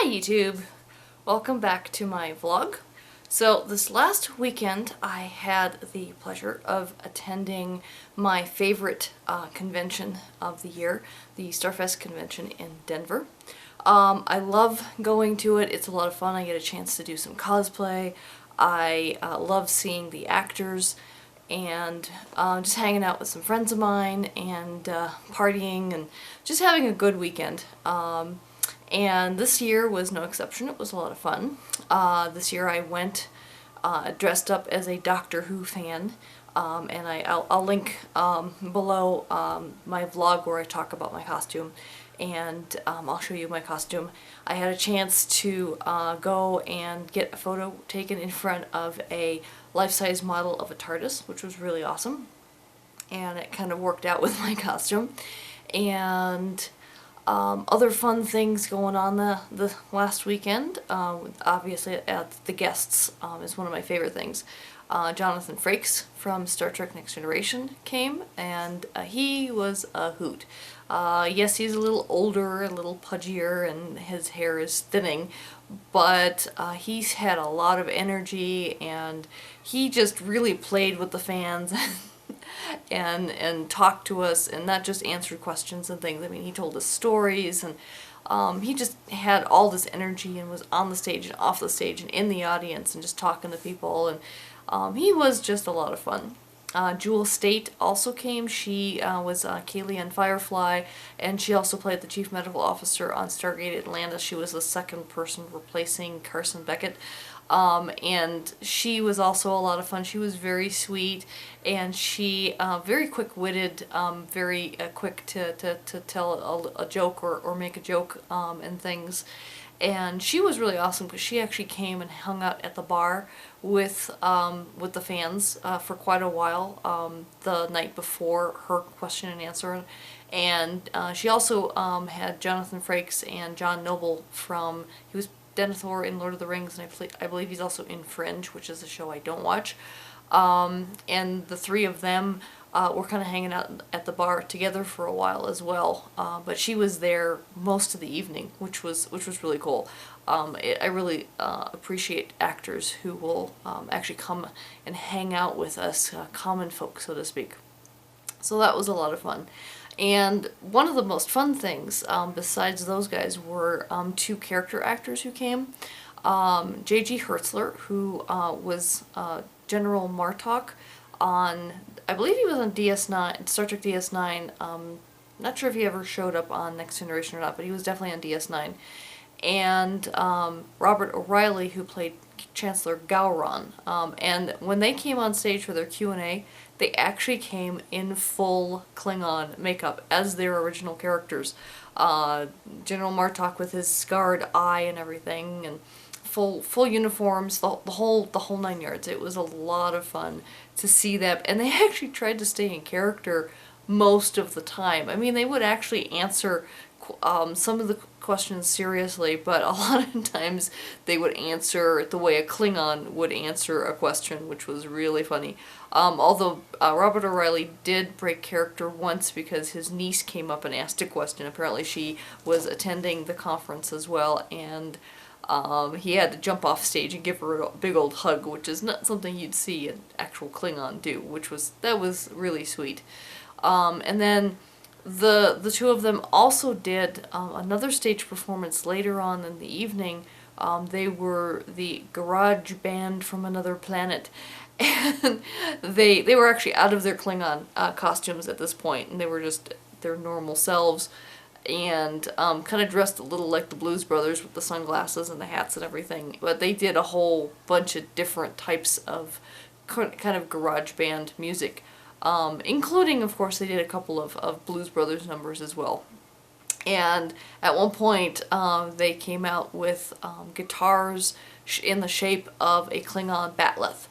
Hi YouTube! Welcome back to my vlog. So this last weekend I had the pleasure of attending my favorite convention of the year, the Starfest convention in Denver. I love going to it. It's a lot of fun. I get a chance to do some cosplay. I love seeing the actors and just hanging out with some friends of mine and partying and just having a good weekend. And this year was no exception. It was a lot of fun. This year I went dressed up as a Doctor Who fan, and I'll link below my vlog where I talk about my costume, and I'll show you my costume. I had a chance to go and get a photo taken in front of a life-size model of a TARDIS, which was really awesome, and it kind of worked out with my costume. And other fun things going on the last weekend, obviously at the guests is one of my favorite things. Jonathan Frakes from Star Trek Next Generation came, and he was a hoot. Yes, he's a little older, a little pudgier, and his hair is thinning, but he's had a lot of energy, and he just really played with the fans and talked to us, and not just answered questions and things. I mean, he told us stories, and he just had all this energy and was on the stage and off the stage and in the audience and just talking to people, and he was just a lot of fun. Jewel Staite also came. She was Kaylee on Firefly, and she also played the Chief Medical Officer on Stargate Atlantis. She was the second person replacing Carson Beckett. And she was also a lot of fun. She was very sweet, and she very quick-witted, very quick to tell a joke or make a joke and things. And she was really awesome because she actually came and hung out at the bar with the fans for quite a while the night before her question and answer. And she also had Jonathan Frakes and John Noble from, he was Denethor in Lord of the Rings, and I believe he's also in Fringe, which is a show I don't watch. And the three of them were kind of hanging out at the bar together for a while as well. But she was there most of the evening, which was really cool. I really appreciate actors who will actually come and hang out with us, common folk, so to speak. So that was a lot of fun. And one of the most fun things, besides those guys, were two character actors who came. J.G. Hertzler, who was General Martok on, I believe he was on DS9, Star Trek DS9. Not sure if he ever showed up on Next Generation or not, but he was definitely on DS9. And Robert O'Reilly, who played Chancellor Gowron. And when they came on stage for their Q&A, they actually came in full Klingon makeup as their original characters. General Martok with his scarred eye and everything, and full uniforms, the whole 9 yards. It was a lot of fun to see that, and they actually tried to stay in character most of the time. I mean, they would actually answer some of the questions seriously, but a lot of times they would answer the way a Klingon would answer a question, which was really funny. Although Robert O'Reilly did break character once because his niece came up and asked a question. Apparently she was attending the conference as well, and he had to jump off stage and give her a big old hug, which is not something you'd see an actual Klingon do, that was really sweet. And then the two of them also did another stage performance later on in the evening. They were the garage band from another planet, and they were actually out of their Klingon costumes at this point, and they were just their normal selves, and kind of dressed a little like the Blues Brothers with the sunglasses and the hats and everything. But they did a whole bunch of different types of kind of garage band music. Including, of course, they did a couple of Blues Brothers numbers as well. And at one point, they came out with guitars in the shape of a Klingon batleth.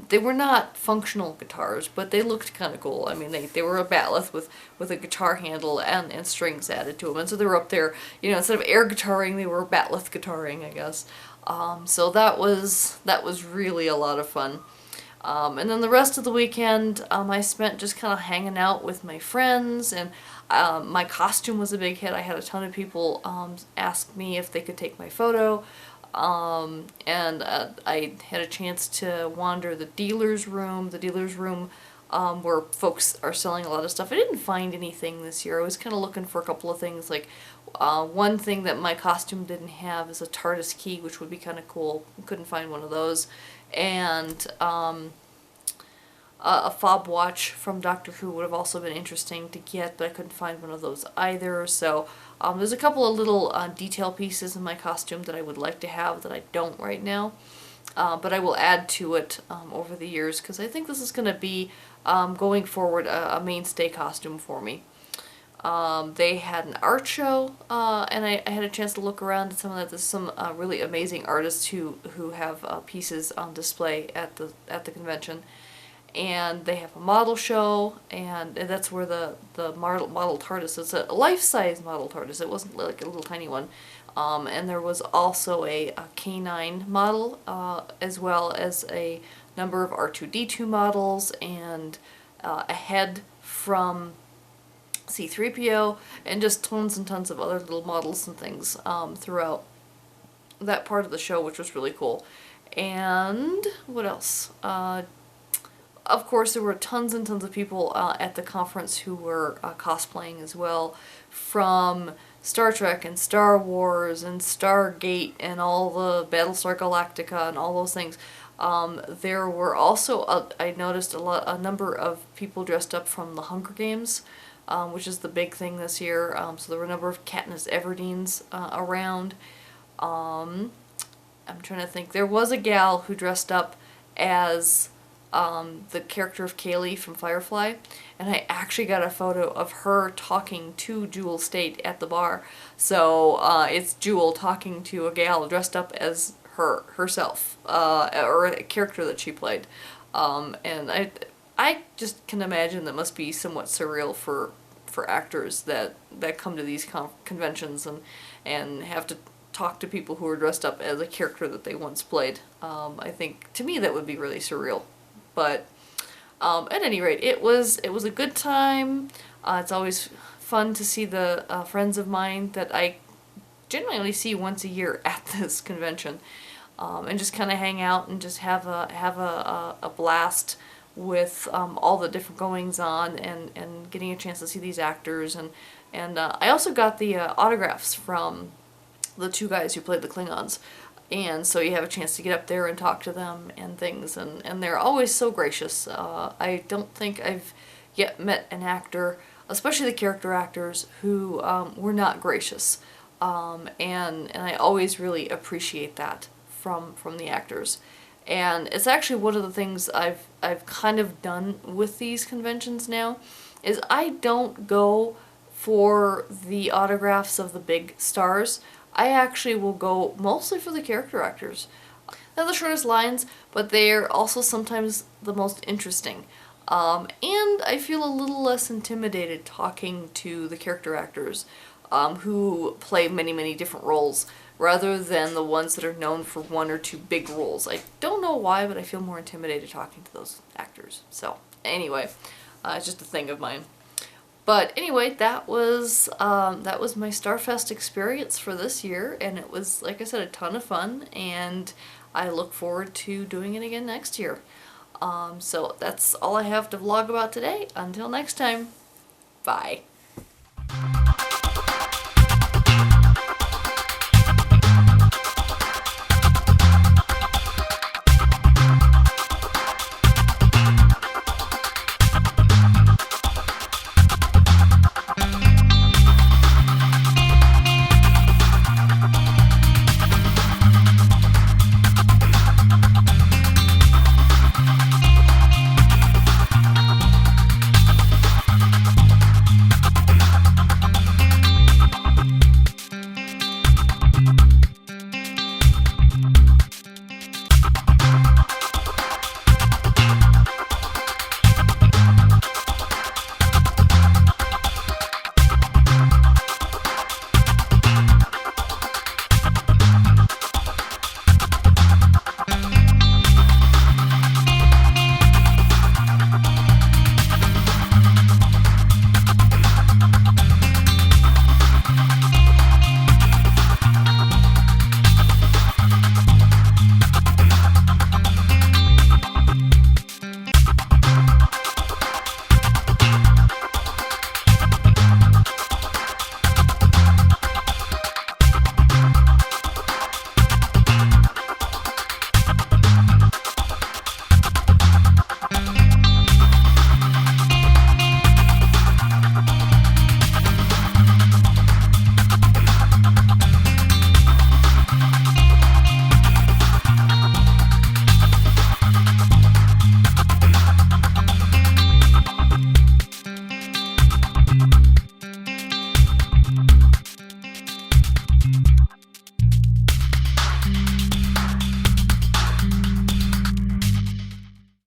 They were not functional guitars, but they looked kind of cool. I mean, they were a batleth with a guitar handle and strings added to them. And so they were up there, you know, instead of air guitaring, they were batleth guitaring, I guess. So that was really a lot of fun. And then the rest of the weekend, I spent just kind of hanging out with my friends, and my costume was a big hit. I had a ton of people ask me if they could take my photo, and I had a chance to wander the dealer's room. Where folks are selling a lot of stuff. I didn't find anything this year. I was kind of looking for a couple of things, like one thing that my costume didn't have is a TARDIS key, which would be kind of cool. Couldn't find one of those. And a fob watch from Doctor Who would have also been interesting to get, but I couldn't find one of those either. So there's a couple of little detail pieces in my costume that I would like to have that I don't right now. But I will add to it over the years, because I think this is going to be, going forward, a mainstay costume for me. They had an art show, and I had a chance to look around at some of that. There's some really amazing artists who have pieces on display at the convention. And they have a model show, and that's where the model TARDIS, it's a life-size model TARDIS. It wasn't like a little tiny one. And there was also a K9 model, as well as a number of R2-D2 models, and a head from C-3PO, and just tons and tons of other little models and things throughout that part of the show, which was really cool. And what else? Of course, there were tons and tons of people at the conference who were cosplaying as well, from Star Trek and Star Wars and Stargate and all the Battlestar Galactica and all those things. There were also, I noticed a number of people dressed up from the Hunger Games, which is the big thing this year. So there were a number of Katniss Everdeen's around. I'm trying to think. There was a gal who dressed up as the character of Kaylee from Firefly, and I actually got a photo of her talking to Jewel Staite at the bar. So it's Jewel talking to a gal dressed up as herself, or a character that she played. And I just can imagine that must be somewhat surreal for actors that come to these conventions and have to talk to people who are dressed up as a character that they once played. I think, to me, that would be really surreal. But at any rate, it was a good time. It's always fun to see the friends of mine that I generally see once a year at this convention, and just kind of hang out and just have a blast with all the different goings on, and getting a chance to see these actors, and I also got the autographs from the two guys who played the Klingons. And so you have a chance to get up there and talk to them and things, and they're always so gracious. I don't think I've yet met an actor, especially the character actors, who were not gracious. And I always really appreciate that from the actors. And it's actually one of the things I've kind of done with these conventions now, is I don't go for the autographs of the big stars. I actually will go mostly for the character actors. They're the shortest lines, but they're also sometimes the most interesting. And I feel a little less intimidated talking to the character actors who play many, many different roles, rather than the ones that are known for one or two big roles. I don't know why, but I feel more intimidated talking to those actors. So, anyway, it's just a thing of mine. But anyway, that was my Starfest experience for this year, and it was, like I said, a ton of fun, and I look forward to doing it again next year. So that's all I have to vlog about today. Until next time, bye.